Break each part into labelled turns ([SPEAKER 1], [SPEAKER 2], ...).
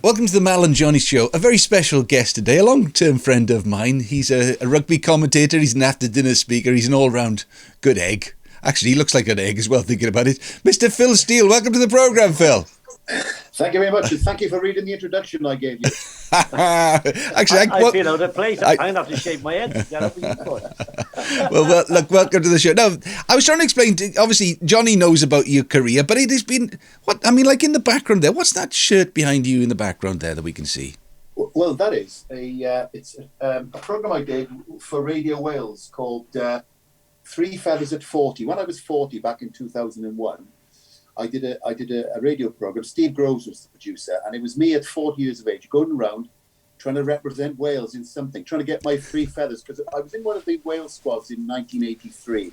[SPEAKER 1] Welcome to the Mal&Johnny Show. A very special guest today, a long-term friend of mine. He's a rugby commentator, he's an after-dinner speaker, he's an all-round good egg. Actually, he looks like an egg as well, thinking about it. Mr. Phil Steele, welcome to the programme, Phil.
[SPEAKER 2] Thank you very much, and thank you for reading the introduction I gave you.
[SPEAKER 1] Actually,
[SPEAKER 3] I feel out of place. I'm going to have to shave my head.
[SPEAKER 1] Well, look, welcome to the show. Now, I was trying to explain, obviously, Johnny knows about your career, but it has been, like in the background there, what's that shirt behind you in the background there that we can see?
[SPEAKER 2] Well, that is it's a programme I did for Radio Wales called Three Feathers at 40. When I was 40 back in 2001, I did a radio programme. Steve Groves was the producer, and it was me at 40 years of age going around trying to represent Wales in something, trying to get my three feathers, because I was in one of the Wales squads in 1983,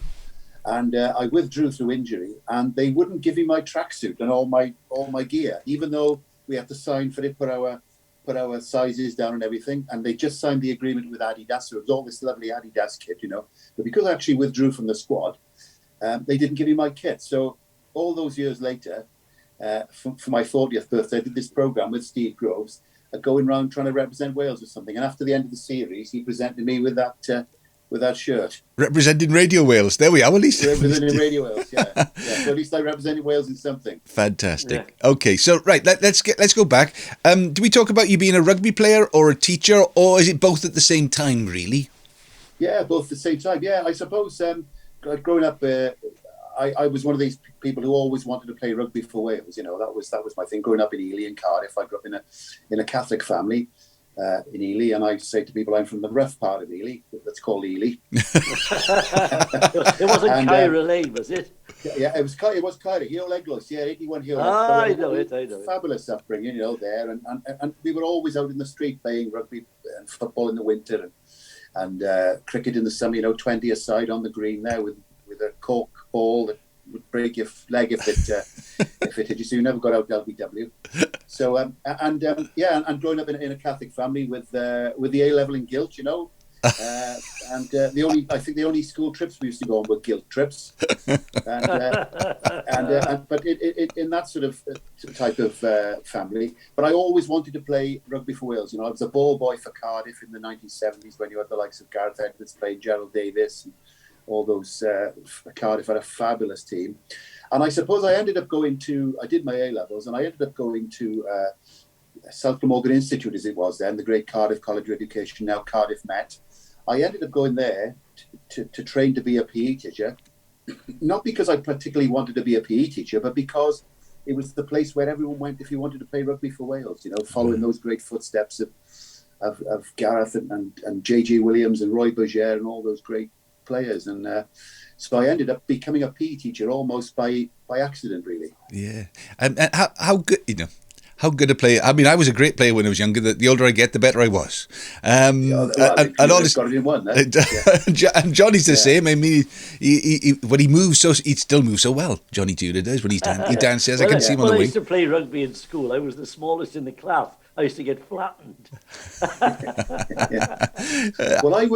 [SPEAKER 2] and I withdrew through injury, and they wouldn't give me my tracksuit and all my gear, even though we had to sign for it, put our sizes down and everything, and they just signed the agreement with Adidas, so it was all this lovely Adidas kit, but because I actually withdrew from the squad, they didn't give me my kit. So all those years later, for my 40th birthday, I did this programme with Steve Groves, going around trying to represent Wales or something. And after the end of the series, he presented me with that shirt.
[SPEAKER 1] Representing Radio Wales. There we are, at least.
[SPEAKER 2] Representing Radio Wales, yeah. So at least I represented Wales in something.
[SPEAKER 1] Fantastic. Yeah. Okay, so right, let's go back. Do we talk about you being a rugby player or a teacher, or is it both at the same time, really?
[SPEAKER 2] Yeah, both at the same time. Yeah, I suppose growing up, I was one of these people who always wanted to play rugby for Wales. That was my thing. Growing up in Ely and Cardiff, I grew up in a Catholic family in Ely, and I say to people I'm from the rough part of Ely. That's called Ely.
[SPEAKER 3] It wasn't Cairo Lane, was it?
[SPEAKER 2] Yeah, it was Cairo. Heo Leglos, 81 Heo.
[SPEAKER 3] I know it.
[SPEAKER 2] Fabulous upbringing, there, and we were always out in the street playing rugby and football in the winter and cricket in the summer. 20 a side on the green there with a cork ball that would break your leg if it hit you. So you never got out LBW. So and growing up in a Catholic family with the A level in guilt, and the only school trips we used to go on were guilt trips, but in that sort of type of family. But I always wanted to play rugby for Wales. I was a ball boy for Cardiff in the 1970s when you had the likes of Gareth Edwards playing, Gerald Davis, and all those. Cardiff had a fabulous team, and I suppose I did my A levels, and I ended up going to South Glamorgan Institute, as it was then, the great Cardiff College of Education, now Cardiff Met. I ended up going there to train to be a PE teacher, not because I particularly wanted to be a PE teacher, but because it was the place where everyone went if you wanted to play rugby for Wales, following those great footsteps of Gareth and JJ Williams and Roy Berger and all those great players. And so I ended up becoming a PE teacher almost by accident, really.
[SPEAKER 1] Yeah. And how good, how good a player. I mean, I was a great player when I was younger. The older I get, the better I was. And Johnny's the same. I mean, when he moves, he still moves so well. Johnny Tudor does when he dances. I can see him on the wing.
[SPEAKER 3] I used to play rugby in school. I was the smallest in the class. I used to get flattened.
[SPEAKER 2] Well, I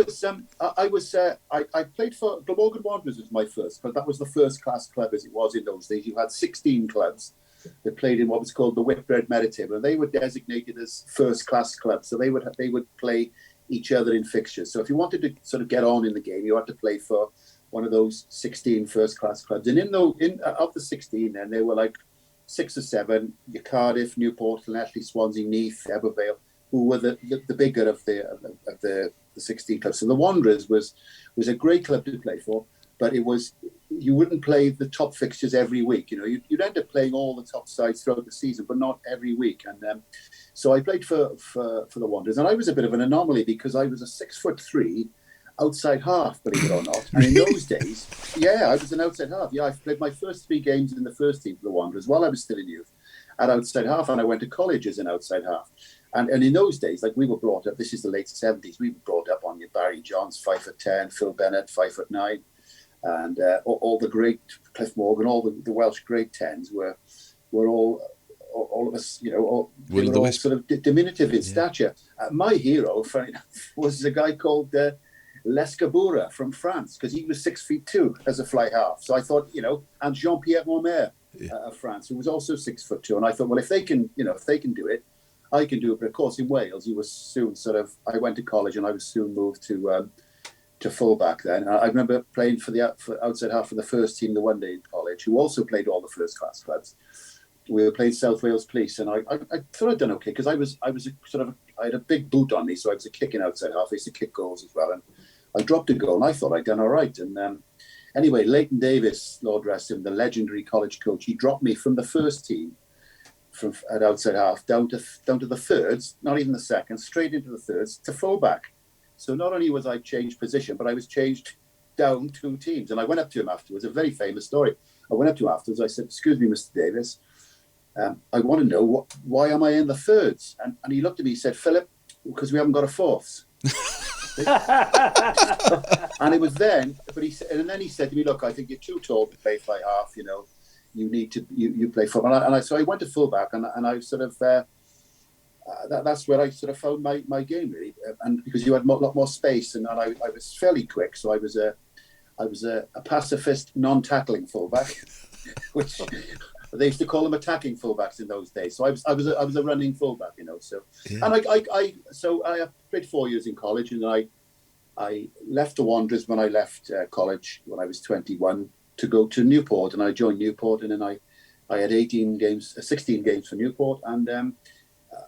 [SPEAKER 2] played for Glamorgan Wanderers was my first, but that was the first class club as it was in those days. You had 16 clubs that played in what was called the Whitbread Merit Table, and they were designated as first class clubs. So they would play each other in fixtures. So if you wanted to sort of get on in the game, you had to play for one of those 16 first class clubs. And of the 16, then there were like 6 or 7, your Cardiff, Newport, Ashley, Swansea, Neath, Ebervale, who were the bigger of the 16 clubs. So the Wanderers was a great club to play for, but you wouldn't play the top fixtures every week. You'd end up playing all the top sides throughout the season, but not every week. And so I played for the Wanderers, and I was a bit of an anomaly because I was a 6'3" outside half, believe it or not. And in those days, I was an outside half. Yeah, I played my first 3 games in the first team for the Wanderers while I was still in youth at outside half, and I went to college as an outside half. And in those days, like we were brought up, this is the late 70s, we were brought up on your Barry Johns, 5'10", Phil Bennett, 5'9", and all the great Cliff Morgan, all the Welsh great 10s were all of us, they were all sort of diminutive in stature. My hero, funny enough, was a guy called Lescabura from France, because he was 6'2" as a fly half. So I thought, and Jean-Pierre Mormer of France, who was also 6'2", and I thought, well, if they can do it, I can do it. But of course, in Wales, you were soon I went to college and I was soon moved to fullback then. I remember playing for outside half of the first team the one day in college, who also played all the first class clubs. We were playing South Wales Police, and I thought I'd done okay because I had a big boot on me, so I was a kicking outside half. I used to kick goals as well, and I dropped a goal, and I thought I'd done all right. And anyway, Leighton Davis, Lord rest him, the legendary college coach, he dropped me from the first team at outside half down to the thirds, not even the seconds, straight into the thirds to fullback. So not only was I changed position, but I was changed down 2 teams. And I went up to him afterwards, a very famous story. I went up to him afterwards, I said, "Excuse me, Mr. Davis, I want to know why am I in the thirds?" And he looked at me, he said, "Philip, because we haven't got a fourths." And it was then, and then he said to me, "Look, I think you're too tall to play fly half, you need to, you play football." So I went to fullback, and I sort of, that's where I sort of found my game really. And because you had a lot more space, and I was fairly quick. So I was a pacifist, non-tackling fullback, which they used to call them attacking fullbacks in those days. So I was a running fullback, So, yeah. And I played 4 years in college, and I left the Wanderers when I left college when I was 21 to go to Newport, and I joined Newport, and then I had 16 games for Newport, and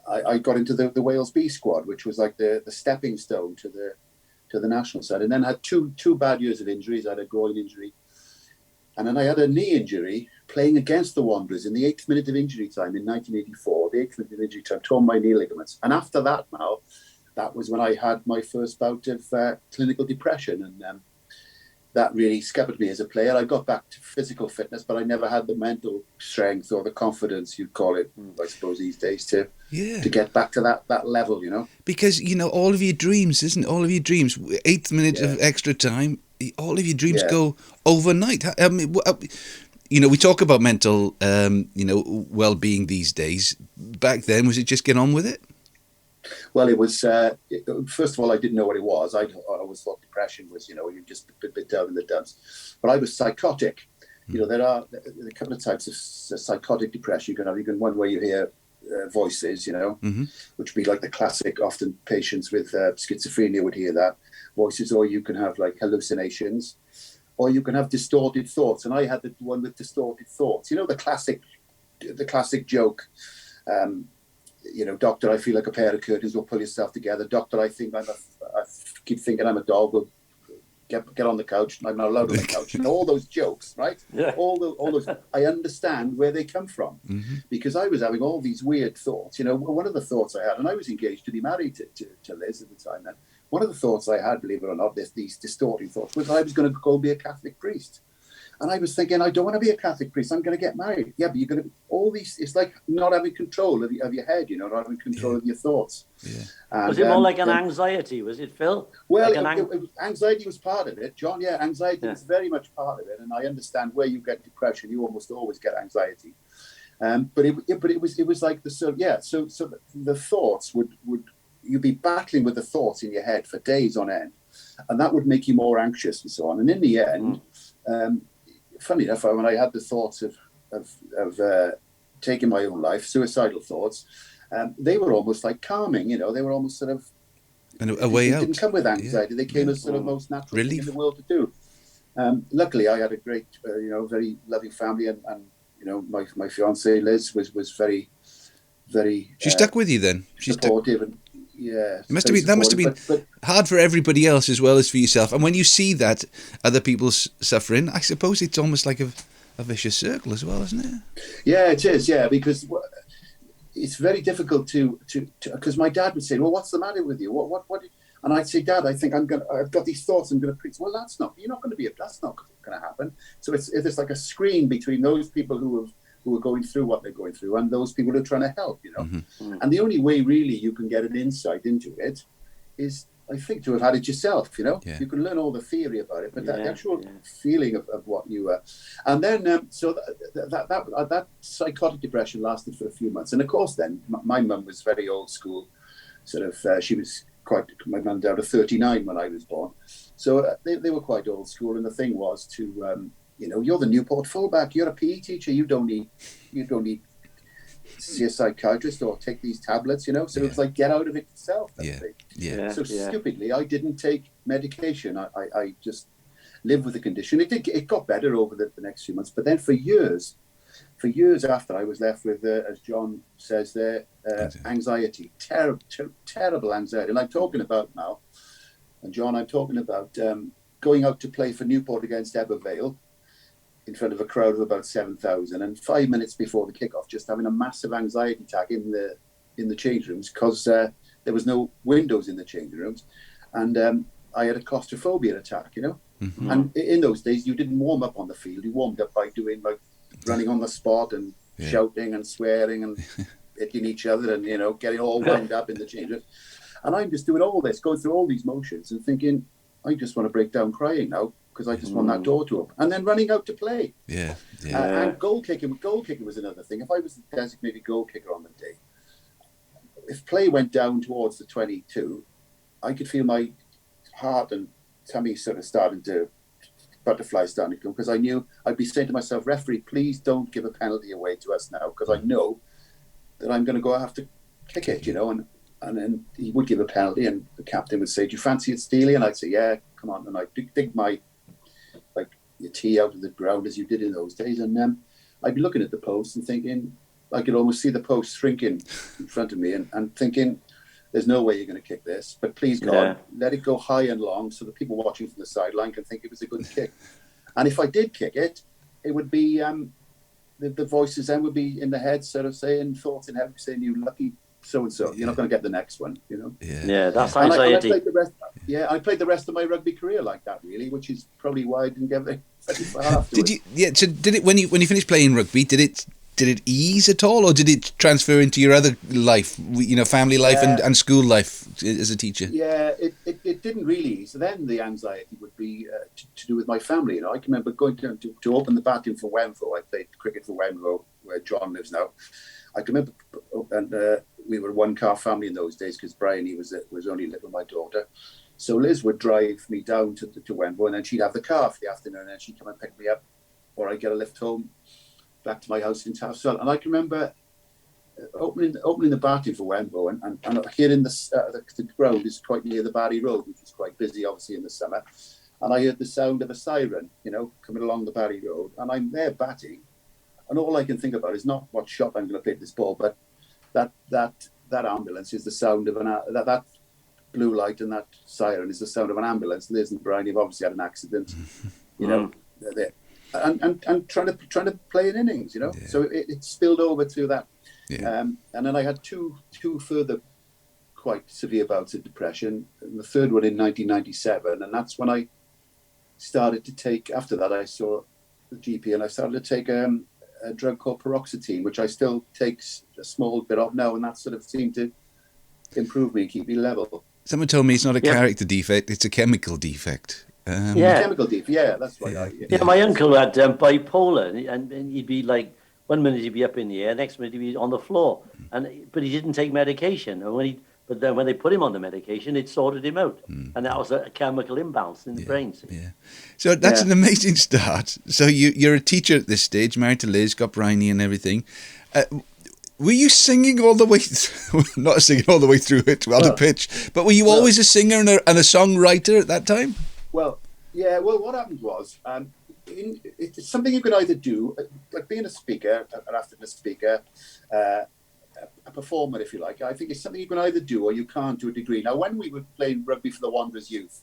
[SPEAKER 2] I got into the Wales B squad, which was like the stepping stone to the national side, and then I had two bad years of injuries. I had a groin injury. And then I had a knee injury playing against the Wanderers in the 8th minute of injury time in 1984. The 8th minute of injury time, torn my knee ligaments. And after that, now, that was when I had my first bout of clinical depression. And that really scuppered me as a player. I got back to physical fitness, but I never had the mental strength or the confidence, you'd call it, I suppose, these days, to get back to that level,
[SPEAKER 1] Because, all of your dreams, all of your dreams, 8th minute of extra time, all of your dreams go overnight. I mean, we talk about mental, well-being these days. Back then, was it just get on with it?
[SPEAKER 2] Well, it was, first of all, I didn't know what it was. I always thought depression was, you just a bit down in the dumps. But I was psychotic. There are a couple of types of psychotic depression you can have. You can one where you hear voices, which would be like the classic, often patients with schizophrenia would hear that voices, or you can have like hallucinations, or you can have distorted thoughts. And I had the one with distorted thoughts. The classic joke, "Doctor, I feel like a pair of curtains. Will pull yourself together. Doctor, I keep thinking I'm a dog. Will get on the couch. I'm not allowed on the couch." All those jokes, right?
[SPEAKER 3] Yeah.
[SPEAKER 2] All those. I understand where they come from, because I was having all these weird thoughts. One of the thoughts I had, and I was engaged to be married to Liz at the time. Then one of the thoughts I had, believe it or not, these distorting thoughts, was I was going to go be a Catholic priest. And I was thinking, I don't want to be a Catholic priest. I'm going to get married. Yeah, but you're going to all these. It's like not having control of your head. Not having control of your thoughts.
[SPEAKER 1] Yeah.
[SPEAKER 2] And,
[SPEAKER 3] was it more like an anxiety? Was it, Phil?
[SPEAKER 2] Well,
[SPEAKER 3] like
[SPEAKER 2] anxiety was part of it, John. Yeah, anxiety was very much part of it, and I understand where you get depression. You almost always get anxiety. But it was like the So the thoughts would you'd be battling with the thoughts in your head for days on end, and that would make you more anxious and so on. And in the end. Funny enough, when I had the thoughts of taking my own life, suicidal thoughts, they were almost like calming. They were almost sort of
[SPEAKER 1] a way out.
[SPEAKER 2] They didn't come with anxiety; they came as sort of most natural thing in the world to do. Luckily, I had a great, very loving family, and my fiancée Liz was very, very.
[SPEAKER 1] She stuck with you then. She
[SPEAKER 2] supportive and. Yeah,
[SPEAKER 1] that must have been hard for everybody else as well as for yourself. And when you see that other people's suffering, I suppose it's almost like a vicious circle as well, isn't it?
[SPEAKER 2] Yeah, it is. Yeah, because it's very difficult to because my dad would say, "Well, what's the matter with you? What?" And I'd say, "Dad, I think I've got these thoughts. I'm going to preach." Well, that's not going to happen. So it's like a screen between those people who are going through what they're going through and those people who are trying to help, And the only way really you can get an insight into it is, I think, to have had it yourself,
[SPEAKER 1] Yeah.
[SPEAKER 2] You can learn all the theory about it, but the actual feeling of what you were. And then, so that psychotic depression lasted for a few months. And of course then, my mum was very old school, she was my mum died at 39 when I was born. So they were quite old school. And the thing was to, you're the Newport fullback. You're a PE teacher. You don't need see a psychiatrist or take these tablets, you know. So it was like, get out of it yourself. So stupidly, I didn't take medication. I just lived with the condition. It got better over the next few months, but then for years after, I was left with, as John says there, anxiety, terrible anxiety. And I'm talking about now, and John, I'm talking about going out to play for Newport against Ebervale in front of a crowd of about 7,000, and 5 minutes before the kickoff, just having a massive anxiety attack in the change rooms because there was no windows in the change rooms, and I had a claustrophobia attack, you know. Mm-hmm. And in those days, you didn't warm up on the field. You warmed up by doing like running on the spot and shouting and swearing and hitting each other and, you know, getting all wound up in the change room. And I'm just doing all this, going through all these motions and thinking, I just want to break down crying now because I just want that door to open. And then running out to play. And goal kicking was another thing. If I was the designated goal kicker on the day, if play went down towards the 22, I could feel my heart and tummy sort of starting to butterflies starting to come, because I knew I'd be saying to myself, referee, please don't give a penalty away to us now, because I know that I'm going to go have to kick it, you know. And then he would give a penalty, and the captain would say, do you fancy it, Steele? And I'd say, yeah, come on. And I'd dig my, like, your tee out of the ground as you did in those days. And I'd be looking at the post and thinking, I could almost see the post shrinking in front of me and thinking, there's no way you're going to kick this, but please God, let it go high and long so the people watching from the sideline can think it was a good kick. And if I did kick it, it would be, the voices then would be in the head sort of saying, thoughts in heaven saying, you lucky so-and-so, you're not going to get the next one, you know?
[SPEAKER 3] Yeah, that's anxiety.
[SPEAKER 2] I played the rest of my rugby career like that, really, which is probably why I didn't get very far afterwards.
[SPEAKER 1] So did it, when you finished playing rugby, did it ease at all, or did it transfer into your other life, you know, family life and school life as a teacher?
[SPEAKER 2] Yeah, it didn't really ease. So then the anxiety would be to do with my family. You know, I can remember going to open the batting for Wenvo. I played cricket for Wenvo, where John lives now. I can remember, and we were a one-car family in those days because Brian, he was only little, my daughter. So Liz would drive me down to Wenvo, and then she'd have the car for the afternoon, and then she'd come and pick me up, or I'd get a lift home back to my house in Tafswell. And I can remember opening the batting for Wenbo and hearing the ground is quite near the Barry Road, which is quite busy obviously in the summer. And I heard the sound of a siren, you know, coming along the Barry Road, and I'm there batting, and all I can think about is not what shot I'm going to play this ball, but that ambulance is the sound of that blue light, and that siren is the sound of an ambulance. Liz and Brian have obviously had an accident, you know. And trying to play in innings, you know. Yeah. So it spilled over to that. Yeah. And then I had two further quite severe bouts of depression, and the third one in 1997, and that's when I started to take, after that I saw the GP, and I started to take a drug called paroxetine, which I still take a small bit of now, and that sort of seemed to improve me and keep me level.
[SPEAKER 1] Someone told me it's not a character defect, it's a chemical defect.
[SPEAKER 2] Chemical defect, that's right.
[SPEAKER 3] Yeah, my uncle had bipolar, and he'd be like, one minute he'd be up in the air, next minute he'd be on the floor, but he didn't take medication. And but then when they put him on the medication, it sorted him out, and that was a chemical imbalance in the brains.
[SPEAKER 1] Yeah, so that's an amazing start. So you're a teacher at this stage, married to Liz, got Bryony and everything. Were you singing all the way through, not singing all the way through it on the pitch, but were you always a singer and a songwriter at that time?
[SPEAKER 2] Well, what happened was, it's something you can either do, like being a speaker, an afternoon speaker, a performer, if you like. I think it's something you can either do or you can't to a degree. Now, when we were playing rugby for the Wanderers Youth,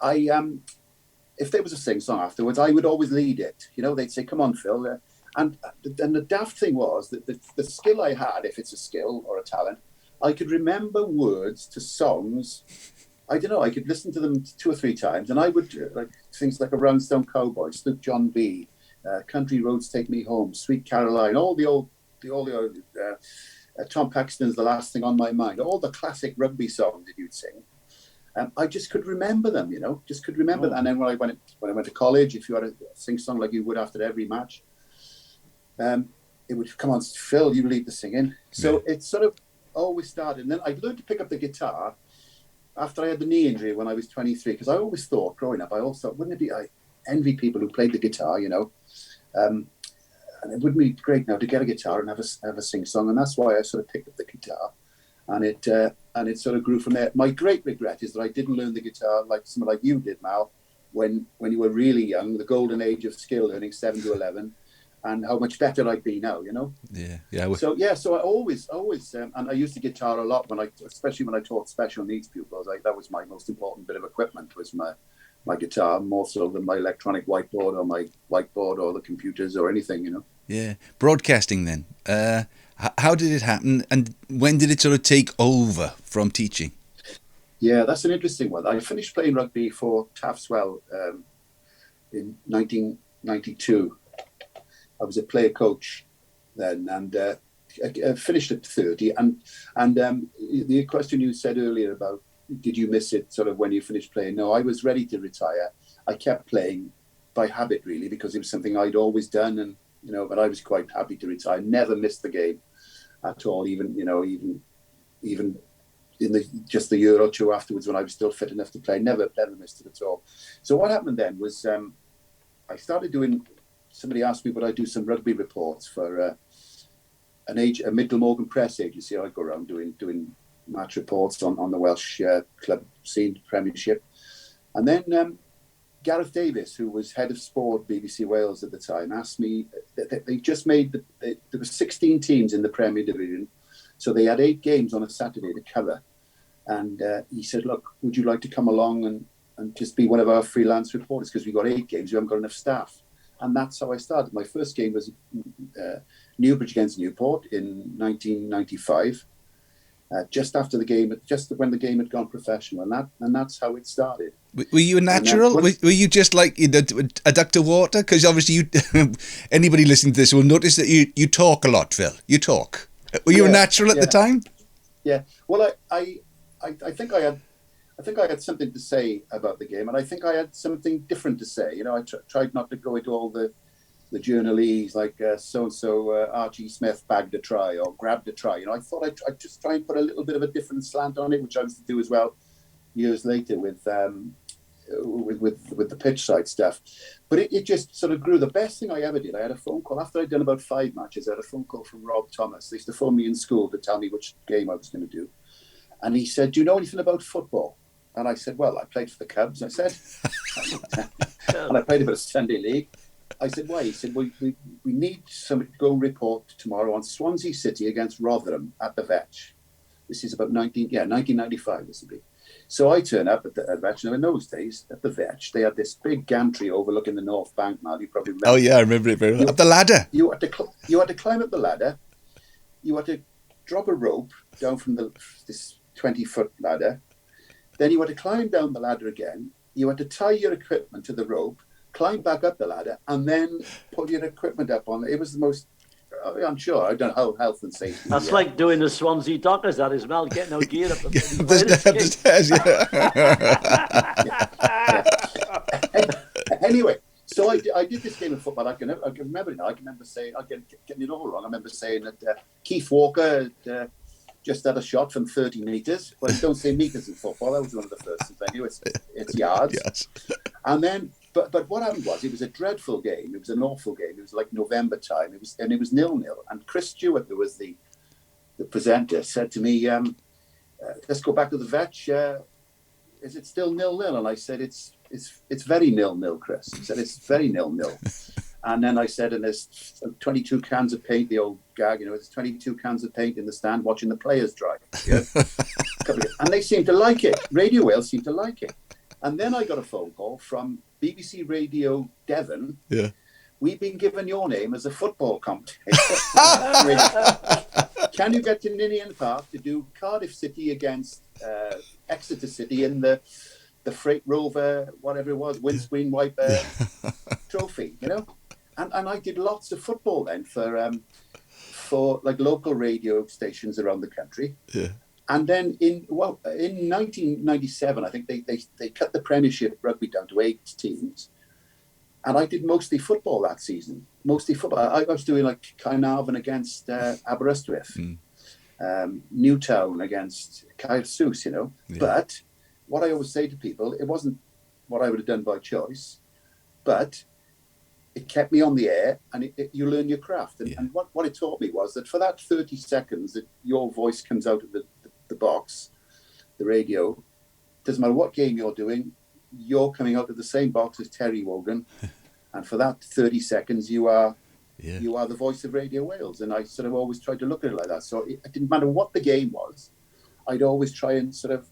[SPEAKER 2] if there was a sing-song afterwards, I would always lead it. You know, they'd say, come on, Phil. And the daft thing was that the skill I had, if it's a skill or a talent, I could remember words to songs. I don't know, I could listen to them 2 or 3 times, and I would, like things like A Roundstone Cowboy, Snoop John B, Country Roads Take Me Home, Sweet Caroline, all the old Tom Paxton's The Last Thing on My Mind, all the classic rugby songs that you'd sing. I just could remember them, you know, them. And then when I went to college, if you had a sing song like you would after every match, it would come on, Phil, you lead the singing. So it sort of always started. And then I learned to pick up the guitar after I had the knee injury when I was 23, because I always thought, growing up, wouldn't it be, I envy people who played the guitar, you know. and it would be great now to get a guitar and have a sing song, and that's why I sort of picked up the guitar, and it sort of grew from there. My great regret is that I didn't learn the guitar like someone like you did, Mal, when you were really young, the golden age of skill learning, 7 to 11, and how much better I'd be now, you know.
[SPEAKER 1] Yeah.
[SPEAKER 2] So I always, and I used the guitar a lot especially when I taught special needs pupils. That was my most important bit of equipment, was my guitar, more so than my electronic whiteboard or my whiteboard or the computers or anything, you know.
[SPEAKER 1] Yeah. Broadcasting then. How did it happen, and when did it sort of take over from teaching?
[SPEAKER 2] Yeah, that's an interesting one. I finished playing rugby for Taftswell in 1992. I was a player coach then, and I finished at 30. And the question you said earlier about, did you miss it sort of when you finished playing? No, I was ready to retire. I kept playing by habit, really, because it was something I'd always done, and you know. But I was quite happy to retire. Never missed the game at all. Even in just the year or two afterwards, when I was still fit enough to play, never missed it at all. So what happened then was I started doing. Somebody asked me would I do some rugby reports for a Mid Glamorgan press agency. I go around doing match reports on the Welsh club scene, Premiership. And then Gareth Davis, who was head of sport BBC Wales at the time, asked me. They just made there were 16 teams in the Premier Division, so they had 8 games on a Saturday to cover. And he said, "Look, would you like to come along and just be one of our freelance reporters? Because we've got 8 games, we haven't got enough staff." And that's how I started. My first game was Newbridge against Newport in 1995, just after the game, just when the game had gone professional, and that's how it started.
[SPEAKER 1] Were you a natural? Were you just like a duck to water? Because obviously, anybody listening to this will notice that you talk a lot, Phil. You talk. Were you a natural at the time?
[SPEAKER 2] Yeah. Well, I think I had something to say about the game, and I think I had something different to say. You know, I tried not to go into all the journalese like so-and-so Archie Smith bagged a try or grabbed a try. You know, I thought I'd just try and put a little bit of a different slant on it, which I was to do as well years later with the pitch side stuff. But it just sort of grew. The best thing I ever did, I had a phone call after I'd done about 5 matches. I had a phone call from Rob Thomas. They used to phone me in school to tell me which game I was going to do. And he said, "Do you know anything about football?" And I said, "Well, I played for the Cubs," I said. And I played a bit of Sunday League. I said, "Why?" He said, "We need somebody to go report tomorrow on Swansea City against Rotherham at the Vetch." This is about 1995, this will be. So I turn up at the Vetch. Now, in those days, at the Vetch, they had this big gantry overlooking the North Bank, Mal. You probably remember.
[SPEAKER 1] Oh, yeah, I remember it very well. Up the ladder.
[SPEAKER 2] You had to climb up the ladder. You had to drop a rope down from this 20-foot ladder. Then you had to climb down the ladder again. You had to tie your equipment to the rope, climb back up the ladder, and then put your equipment up on it. It was the most, I'm sure, I don't know how health and safety.
[SPEAKER 3] That's like doing the Swansea Dockers, that is, Mel, getting our gear up
[SPEAKER 1] the stairs,
[SPEAKER 2] Anyway, so I did this game of football. I can remember it now. I can remember saying, I get getting it all wrong. I remember saying that Keith Walker just had a shot from 30 metres. Well, don't say metres in football. That was one of the first things I knew. It's yards.
[SPEAKER 1] Yes.
[SPEAKER 2] And then, but what happened was, it was a dreadful game. It was an awful game. It was like November time. It was 0-0. And Chris Stewart, who was the presenter, said to me, "Let's go back to the Vetch. Is it still 0-0?" And I said, "It's very 0-0, Chris." He said, "It's very 0-0." And then I said, "And there's 22 cans of paint," the old gag, you know, there's 22 cans of paint in the stand watching the players dry. Yeah? And they seemed to like it. Radio Wales seemed to like it. And then I got a phone call from BBC Radio Devon.
[SPEAKER 1] Yeah.
[SPEAKER 2] "We've been given your name as a football commentator. Can you get to Ninian Park to do Cardiff City against Exeter City in the Freight Rover, whatever it was, windscreen wiper trophy, you know?" And I did lots of football then for like local radio stations around the country.
[SPEAKER 1] Yeah.
[SPEAKER 2] And then in 1997, I think they cut the Premiership rugby down to 8 teams. And I did mostly football that season. Mostly football. I was doing like Caernarfon against Aberystwyth, Newtown against Caersues, you know. Yeah. But what I always say to people, it wasn't what I would have done by choice, but it kept me on the air, and you learn your craft. And what it taught me was that for that 30 seconds that your voice comes out of the box, the radio, doesn't matter what game you're doing, you're coming out of the same box as Terry Wogan. And for that 30 seconds, you are the voice of Radio Wales. And I sort of always tried to look at it like that. So it didn't matter what the game was. I'd always try and sort of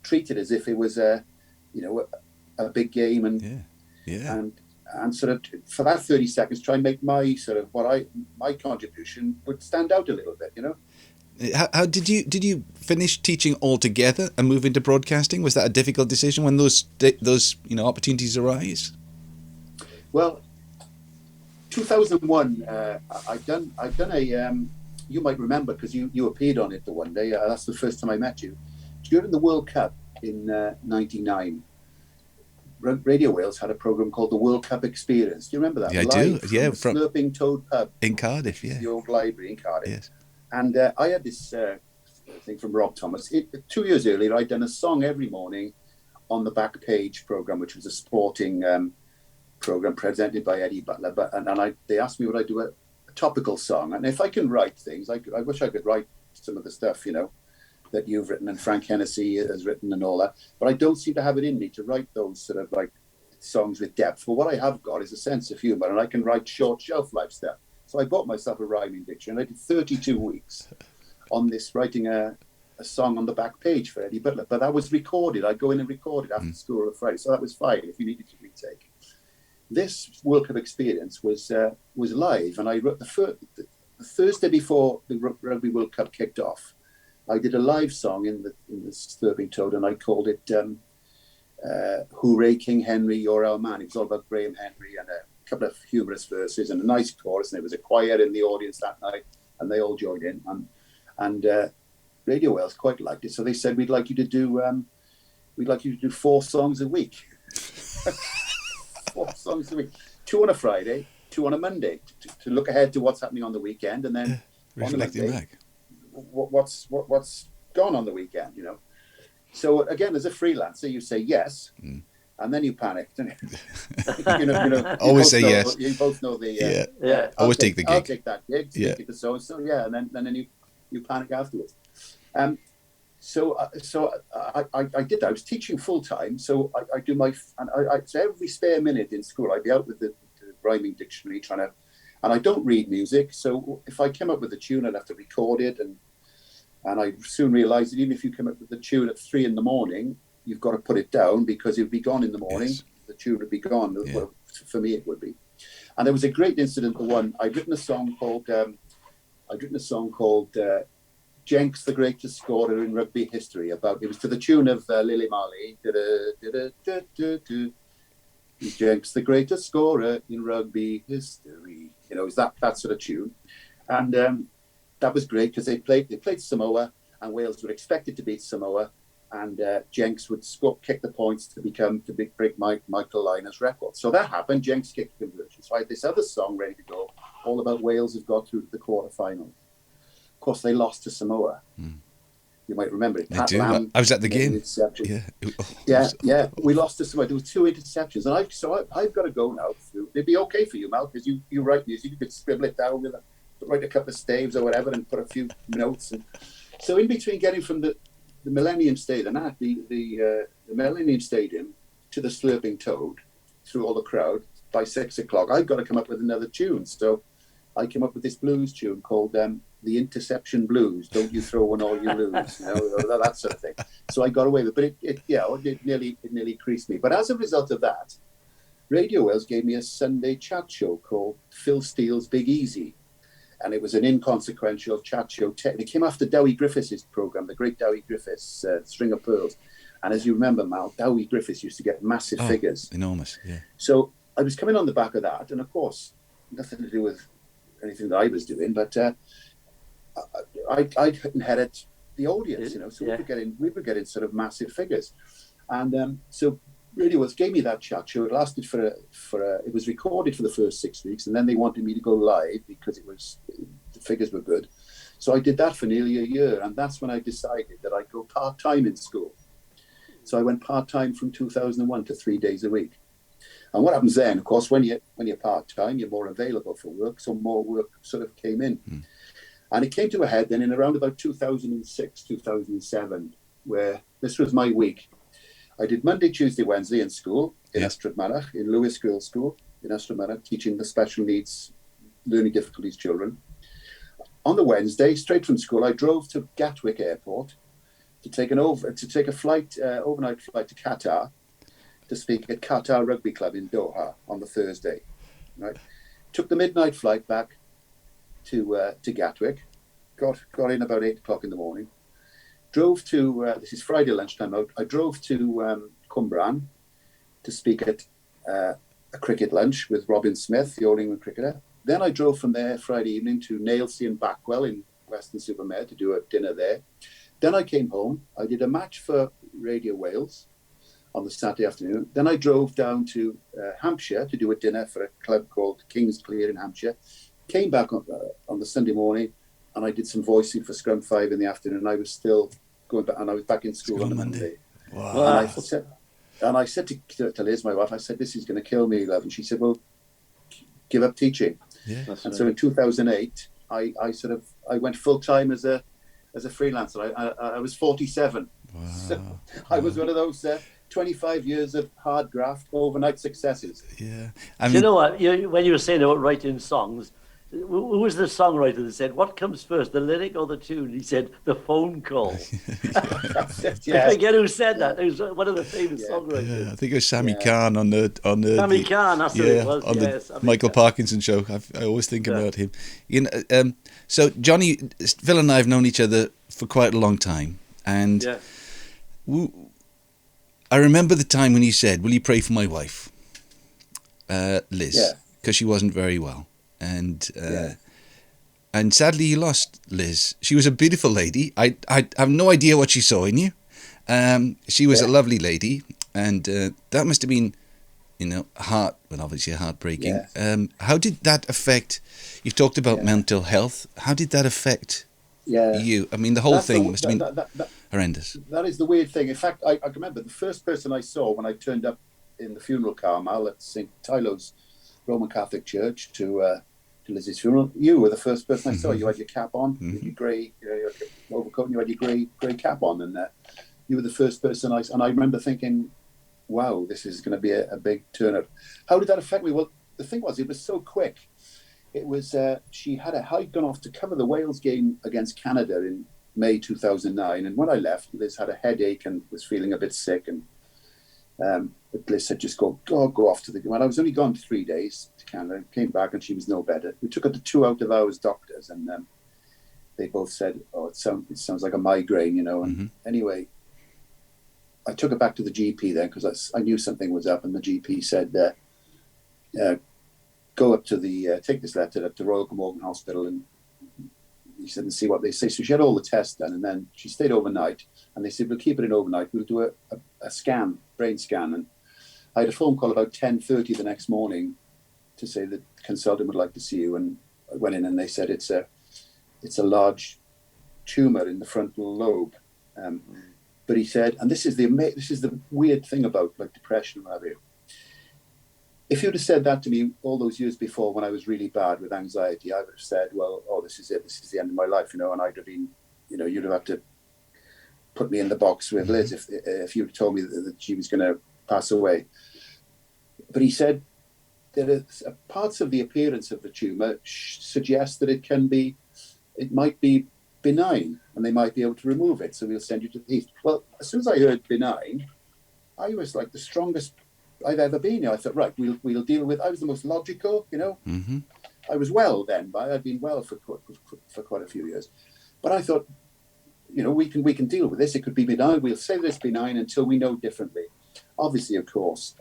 [SPEAKER 2] treat it as if it was a big game, and sort of for that 30 seconds try and make my sort of my contribution would stand out a little bit, you know.
[SPEAKER 1] How did you finish teaching altogether and move into broadcasting? Was that a difficult decision when those opportunities arise?
[SPEAKER 2] Well, 2001, I've done a you might remember because you appeared on it the one day. That's the first time I met you during the World Cup in '99. Radio Wales had a program called the World Cup Experience. Do you remember that?
[SPEAKER 1] Yeah, I do. Yeah,
[SPEAKER 2] from the Slurping Toad pub
[SPEAKER 1] in Cardiff. Yeah,
[SPEAKER 2] the old library in Cardiff.
[SPEAKER 1] Yes.
[SPEAKER 2] And I had this thing from Rob Thomas. 2 years earlier, I'd done a song every morning on the Back Page program, which was a sporting program presented by Eddie Butler. They asked me would I do a topical song, and if I can write things, I wish I could write some of the stuff, you know, that you've written and Frank Hennessy has written and all that, but I don't seem to have it in me to write those sort of like songs with depth. But what I have got is a sense of humor, and I can write short shelf life stuff. So I bought myself a rhyming dictionary, and I did 32 weeks on this, writing a song on the Back Page for Eddie Butler. But that was recorded. I'd go in and record it after school on a Friday, so that was fine if you needed to retake. This World Cup Experience was live, and I wrote the Thursday before the Rugby World Cup kicked off. I did a live song in the Slurping Toad, and I called it "Hooray King Henry, You're Our Man." It was all about Graham Henry and a couple of humorous verses and a nice chorus, and there was a choir in the audience that night, and they all joined in. And Radio Wales quite liked it, so they said we'd like you to do 4 songs a week. 4 songs a week, 2 on a Friday, 2 on a Monday, to look ahead to what's happening on the weekend, and then
[SPEAKER 1] reflecting
[SPEAKER 2] on
[SPEAKER 1] back.
[SPEAKER 2] What's gone on the weekend, you know. So again, as a freelancer, you say yes, and then you panic. Don't you?
[SPEAKER 1] Always say yes.
[SPEAKER 2] You both know the
[SPEAKER 1] Always take the gig.
[SPEAKER 2] I'll take that gig. Take it to so and so. Yeah, and then you panic afterwards. So I did that. I was teaching full time, so I do so every spare minute in school I'd be out with the rhyming dictionary and I don't read music. So if I came up with a tune, I'd have to record it, and I soon realised that even if you come up with a tune at 3 a.m, you've got to put it down because it would be gone in the morning. Yes. The tune would be gone. Yeah. Well, for me, it would be. And there was a great incident. I'd written a song called Jenks, the greatest scorer in rugby history. It was to the tune of Lily Marley. Jenks, the greatest scorer in rugby history. You know, it was that sort of tune. And that was great because they played Samoa, and Wales were expected to beat Samoa, and Jenks would kick the points to break Michael Liner's record. So that happened. Jenks kicked the conversion. So I had this other song ready to go, all about Wales have got through to the quarterfinals. Of course, they lost to Samoa. You might remember it.
[SPEAKER 1] I do. I was at the game.
[SPEAKER 2] Yeah. We lost to Samoa. There were 2 interceptions, and I've got to go now. It'd be okay for you, Mal, because you write music. You could scribble it down write a couple of staves or whatever, and put a few notes. And so in between getting from the Millennium Stadium, the Millennium Stadium to the Slurping Toad, through all the crowd, by 6 o'clock, I've got to come up with another tune. So I came up with this blues tune called The Interception Blues. Don't you throw one or you lose, you know, that sort of thing. So I got away with it, but it nearly creased me. But as a result of that, Radio Wales gave me a Sunday chat show called Phil Steele's Big Easy. And it was an inconsequential chat show. It came after Dowie Griffiths' program, the great Dowie Griffiths, String of Pearls. And as you remember, Mal, Dowie Griffiths used to get massive figures.
[SPEAKER 1] Enormous, yeah.
[SPEAKER 2] So I was coming on the back of that, and of course, nothing to do with anything that I was doing, but I'd inherit the audience, you know. So we were getting sort of massive figures, and so Radio Wales gave me that chat show. It lasted it was recorded for the first 6 weeks, and then they wanted me to go live because the figures were good. So I did that for nearly a year, and that's when I decided that I'd go part-time in school. So I went part-time from 2001 to 3 days a week. And what happens then, of course, when you're part-time, you're more available for work, so more work sort of came in. And it came to a head then in around about 2006, 2007, where this was my week. I did Monday, Tuesday, Wednesday in school in Ystrad Mynach, in Lewis Girls' School in Ystrad Mynach, teaching the special needs, learning difficulties children. On the Wednesday, straight from school, I drove to Gatwick Airport to take a flight, overnight flight to Qatar, to speak at Qatar Rugby Club in Doha on the Thursday. Right, took the midnight flight back to Gatwick, got in about 8 o'clock in the morning. Drove to this is Friday lunchtime out. I drove to Cwmbran to speak at a cricket lunch with Robin Smith, the All England cricketer. Then I drove from there Friday evening to Nailsea and Backwell in Weston-super-Mare to do a dinner there. Then I came home. I did a match for Radio Wales on the Saturday afternoon. Then I drove down to Hampshire to do a dinner for a club called Kingsclear in Hampshire. Came back on the Sunday morning, and I did some voicing for Scrum 5 in the afternoon. I was still going back, and I was back in school on the Monday.
[SPEAKER 1] Wow.
[SPEAKER 2] And I said to Liz, my wife, I said, this is going to kill me, love. And she said, well, give up teaching.
[SPEAKER 1] Yeah.
[SPEAKER 2] And so in 2008, I went full-time as a freelancer. I was 47.
[SPEAKER 1] Wow.
[SPEAKER 2] So I was one of those 25 years of hard graft, overnight successes.
[SPEAKER 1] Yeah.
[SPEAKER 3] Do you know what? When you were saying about writing songs, who was the songwriter that said, what comes first, the lyric or the tune? He said, the phone call.
[SPEAKER 2] That's it,
[SPEAKER 3] I forget who said that. It was one of the famous songwriters.
[SPEAKER 1] Yeah, I think it was Sammy Khan on the
[SPEAKER 3] Sammy Khan, that's what it was.
[SPEAKER 1] On the Michael Parkinson show. I always think about him. You know, so Johnny, Phil and I have known each other for quite a long time, and I remember the time when you said, will you pray for my wife, Liz, because she wasn't very well. And sadly you lost Liz. She was a beautiful lady. I have no idea what she saw in you. She was a lovely lady, and that must have been, obviously heartbreaking. How did that affect? You talked about mental health. How did that affect you? I mean, the whole thing must have been horrendous.
[SPEAKER 2] That is the weird thing. In fact, I remember the first person I saw when I turned up in the funeral car at St. Tylo's Roman Catholic Church to Liz's funeral. You were the first person I saw. You had your cap on, your grey your overcoat, and you had your grey cap on, and you were the first person and I remember thinking, wow, this is going to be a big turnout. How did that affect me? Well, the thing was, it was so quick. It was I'd gone off to cover the Wales game against Canada in May 2009, and when I left, Liz had a headache and was feeling a bit sick, and but Liz said, just go off to the game. And I was only gone 3 days to Canada, came back and she was no better. We took her to 2 out of hours doctors, and they both said, oh, it sounds like a migraine, and anyway, I took her back to the GP then, because I knew something was up, and the GP said, go up to take this letter up to Royal Glamorgan Hospital, and he said, and see what they say. So she had all the tests done, and then she stayed overnight, and they said, we'll keep it in overnight. We'll do a scan, brain scan. And I had a phone call about 10:30 the next morning to say that the consultant would like to see you. And I went in and they said, it's a large tumor in the frontal lobe. But he said, and this is the weird thing about like depression, what have you. If you'd have said that to me all those years before when I was really bad with anxiety, I would have said, well, oh, this is it. This is the end of my life, and I'd have been, you'd have had to put me in the box with Liz if you'd told me that she was going to pass away. But he said there are parts of the appearance of the tumour suggest that it might be benign, and they might be able to remove it. So we'll send you to the East. Well, as soon as I heard benign, I was like the strongest I've ever been. I thought, right, we'll deal with. I was the most logical, I was well then, but I'd been well for quite a few years. But I thought, we can deal with this. It could be benign. We'll say that it's benign until we know differently. Obviously, of course,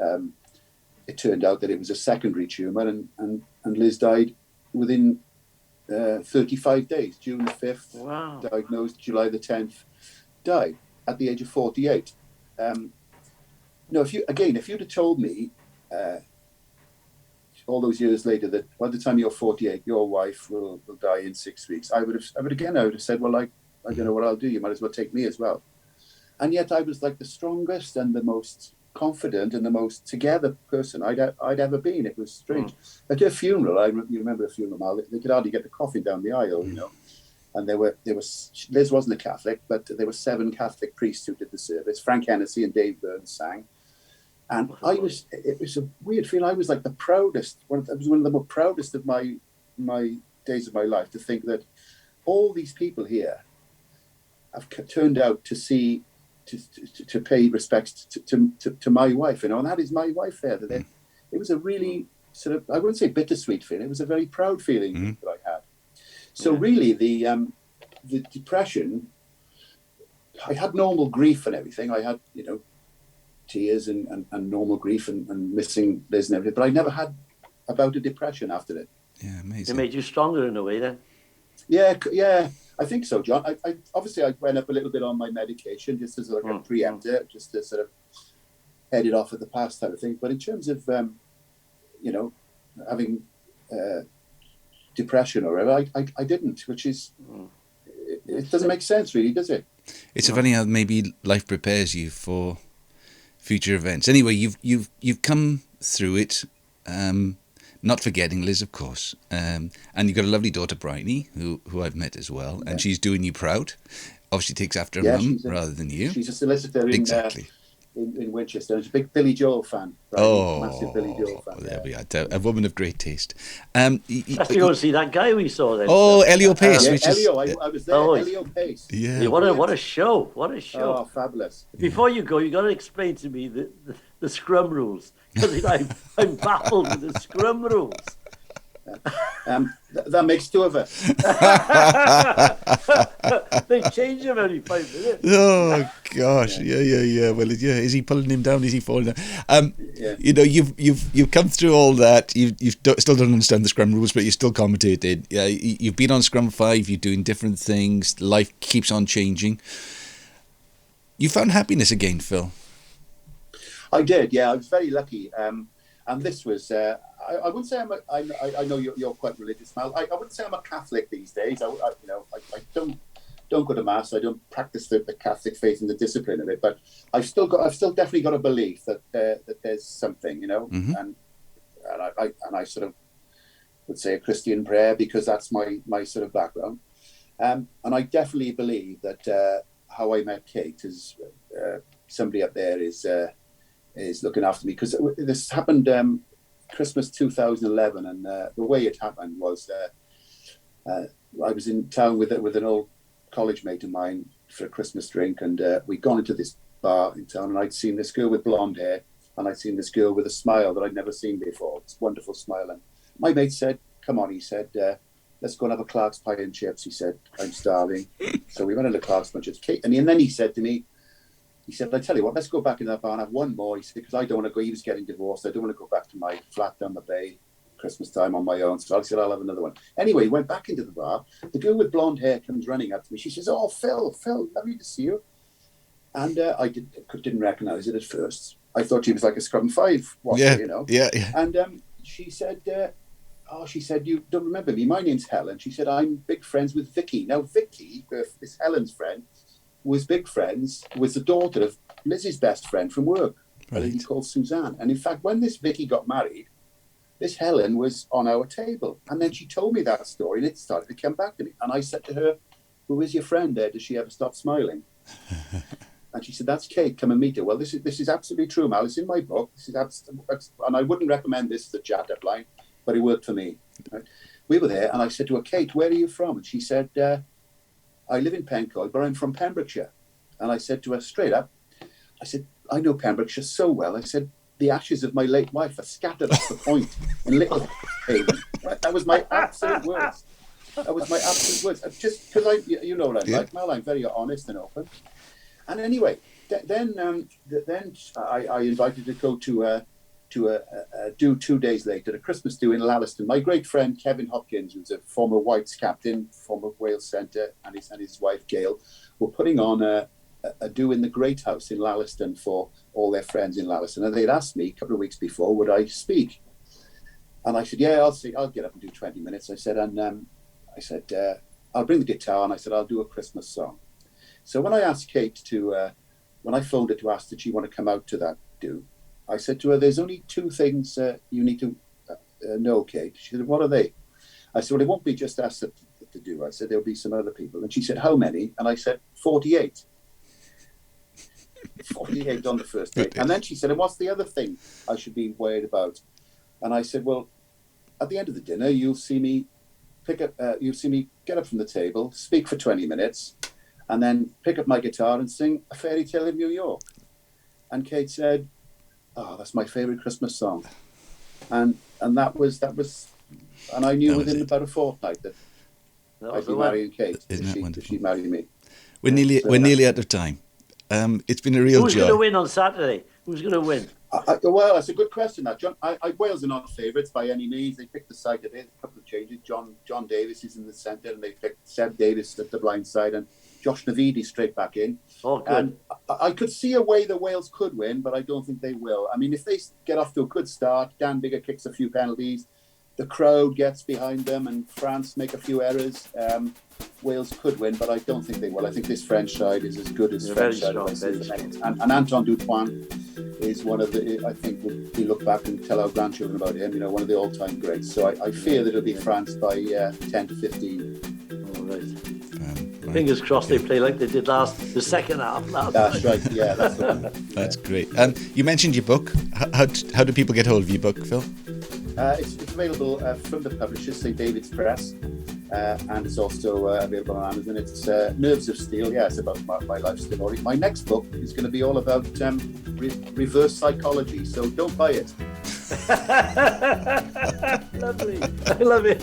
[SPEAKER 2] it turned out that it was a secondary tumour, and Liz died within 35 days. June the 5th,
[SPEAKER 3] wow.
[SPEAKER 2] Diagnosed. July the 10th, died at the age of 48. If you'd have told me all those years later that by the time you're 48, your wife will die in 6 weeks, I would have said, well, I don't know what I'll do. You might as well take me as well. And yet I was like the strongest and the most confident and the most together person I'd ever been. It was strange. At her funeral, you remember a funeral, Mal, they could hardly get the coffin down the aisle, you know. And there was Liz wasn't a Catholic, but there were 7 Catholic priests who did the service. Frank Hennessy and Dave Burns sang. And it was a weird feeling. I was like the proudest, it was one of the more proudest of my days of my life, to think that all these people here have turned out to see, to pay respects to my wife, you know, and that is my wife there. That it was a really sort of, I wouldn't say bittersweet feeling, it was a very proud feeling that I had. So really the depression, I had normal grief and everything. I had, you know, tears and normal grief and missing Liz and everything, but I never had about a depression after it.
[SPEAKER 1] Yeah, amazing.
[SPEAKER 3] It made you stronger in a way then?
[SPEAKER 2] Yeah, I think so, John. I obviously I went up a little bit on my medication just as like a preemptor, just to sort of head it off at the past type of thing. But in terms of, you know, having depression or whatever, I didn't, which is, it doesn't make sense really, does it?
[SPEAKER 1] It's funny how maybe life prepares you for future events. Anyway, you've come through it, not forgetting Liz, of course, and you've got a lovely daughter, Bryony, who I've met as well, and she's doing you proud. Obviously takes after her mum rather than you.
[SPEAKER 2] She's a solicitor in Winchester. She's a big Billy Joel fan. Right? Massive Billy Joel fan.
[SPEAKER 1] There we are. A woman of great taste.
[SPEAKER 3] Have to go and see that guy we saw then.
[SPEAKER 1] Oh, Elio Pace.
[SPEAKER 2] Elio, I was there. Elio Pace.
[SPEAKER 1] Yeah.
[SPEAKER 3] What a show. What a show.
[SPEAKER 2] Oh, fabulous.
[SPEAKER 3] Before you go, you got to explain to me the scrum rules, because I'm baffled with the scrum rules.
[SPEAKER 2] That makes 2 of us.
[SPEAKER 3] They change them every 5 minutes.
[SPEAKER 1] Oh gosh, yeah. Well, is he pulling him down? Is he falling down? You know, you've come through all that. You still don't understand the scrum rules, but you still commentated. Yeah, you've been on Scrum 5. You're doing different things. Life keeps on changing. You found happiness again, Phil.
[SPEAKER 2] I did. Yeah, I was very lucky. And this was, I wouldn't say I know you're quite religious, Mal. I wouldn't say I'm a Catholic these days. I don't go to mass. I don't practice the Catholic faith and the discipline of it. But I've still definitely got a belief that there's something, you know. And I sort of would say a Christian prayer, because that's my sort of background. And I definitely believe that how I met Kate is somebody up there is looking after me, because this happened Christmas 2011, and the way it happened was I was in town with an old college mate of mine for a Christmas drink, and we'd gone into this bar in town, and I'd seen this girl with blonde hair, and I'd seen this girl with a smile that I'd never seen before, this wonderful smile. And my mate said, "Come on," he said, "let's go and have a Clark's pie and chips." He said, "I'm starving." So we went into Clark's pie and chips. Kate, and then he said to me, he said, "I tell you what, let's go back in that bar and have one more." He said, "Because I don't want to go. He was getting divorced. I don't want to go back to my flat down the bay Christmas time on my own." So I said, "I'll have another one." Anyway, he went back into the bar. The girl with blonde hair comes running up to me. She says, "Oh, Phil, lovely to see you." And I didn't recognise it at first. I thought she was like a Scrum 5 watcher, you know.
[SPEAKER 1] Yeah.
[SPEAKER 2] And she said, "You don't remember me? My name's Helen." She said, "I'm big friends with Vicky." Now, Vicky, this Helen's friend, was the daughter of Liz's best friend from work, a lady called Suzanne. And in fact, when this Vicky got married, this Helen was on our table. And then she told me that story, and it started to come back to me. And I said to her, "Who is your friend there? Does she ever stop smiling?" And she said, "That's Kate. Come and meet her." Well, this is absolutely true, Mal. It's in my book. And I wouldn't recommend this as a chat-up line, but it worked for me. Right? We were there, and I said to her, "Kate, where are you from?" And she said, "I live in Pencoed, but I'm from Pembrokeshire." And I said to her straight up, I said, "I know Pembrokeshire so well." I said, "The ashes of my late wife are scattered off the point in Little Haven." Right? That was my absolute words. Just because you know what I'm like, Mal, I'm very honest and open. And anyway, then I invited her to go to a do 2 days later, a Christmas do in Lalliston. My great friend Kevin Hopkins, who's a former Whites captain, former Wales centre, and his wife Gail, were putting on a do in the Great House in Lalliston for all their friends in Lalliston. And they'd asked me a couple of weeks before, would I speak? And I said, "Yeah, I'll get up and do 20 minutes. I said, "I'll bring the guitar," and I said, "I'll do a Christmas song." So when I asked Kate when I phoned her to ask did she want to come out to that do. I said to her, there's only two things you need to know, Kate. She said, what are they? I said, well, it won't be just us to do. I said, there'll be some other people. And she said, how many? And I said, 48. 48 on the first date. And then she said, and what's the other thing I should be worried about? And I said, well, at the end of the dinner, you'll see me get up from the table, speak for 20 minutes, and then pick up my guitar and sing A Fairy Tale of New York. And Kate said, oh, that's my favorite Christmas song. And that was, and I knew within about a fortnight that I'd be marrying Kate if she'd marry me.
[SPEAKER 1] We're nearly out of time. It's been a real joy.
[SPEAKER 3] Who's going to win on Saturday? Who's going to win?
[SPEAKER 2] Well, that's a good question. That John, Wales are not favourites by any means. They picked the side today. A couple of changes. John Davis is in the centre, and they picked Seb Davis at the blind side, and Josh Navidi straight back in.
[SPEAKER 3] Oh, good.
[SPEAKER 2] And I could see a way that Wales could win, but I don't think they will. I mean, if they get off to a good start, Dan Biggar kicks a few penalties, the crowd gets behind them, and France make a few errors, Wales could win, but I don't think they will. I think this French side is as good as French side. And Antoine Dupont is one of the, I think, we look back and tell our grandchildren about him, one of the all-time greats. So I fear that it'll be France by 10 to 15.
[SPEAKER 3] All right. Fingers crossed they play like they did the second half.
[SPEAKER 2] That's right, yeah, that's the one.
[SPEAKER 1] That's great. You mentioned your book. How do people get hold of your book, Phil?
[SPEAKER 2] It's available from the publisher, St. David's Press, and it's also available on Amazon. It's Nerves of Steele. Yeah, it's about my life story. My next book is going to be all about reverse psychology, so don't buy it.
[SPEAKER 3] Lovely. I love it.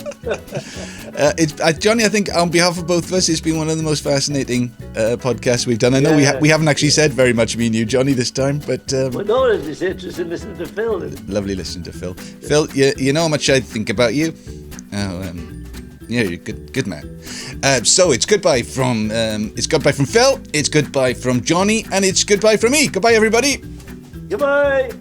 [SPEAKER 1] Johnny, I think on behalf of both of us, it's been one of the most fascinating podcasts we've done. I know we haven't actually said very much, me and you, Johnny, this time, but
[SPEAKER 3] well, no, it's interesting listening to Phil.
[SPEAKER 1] Lovely listening to Phil. Phil, you know how much I think about you. Yeah, you're a good man. So it's goodbye from Phil, it's goodbye from Johnny, and it's goodbye from me. Goodbye, everybody.
[SPEAKER 3] Goodbye.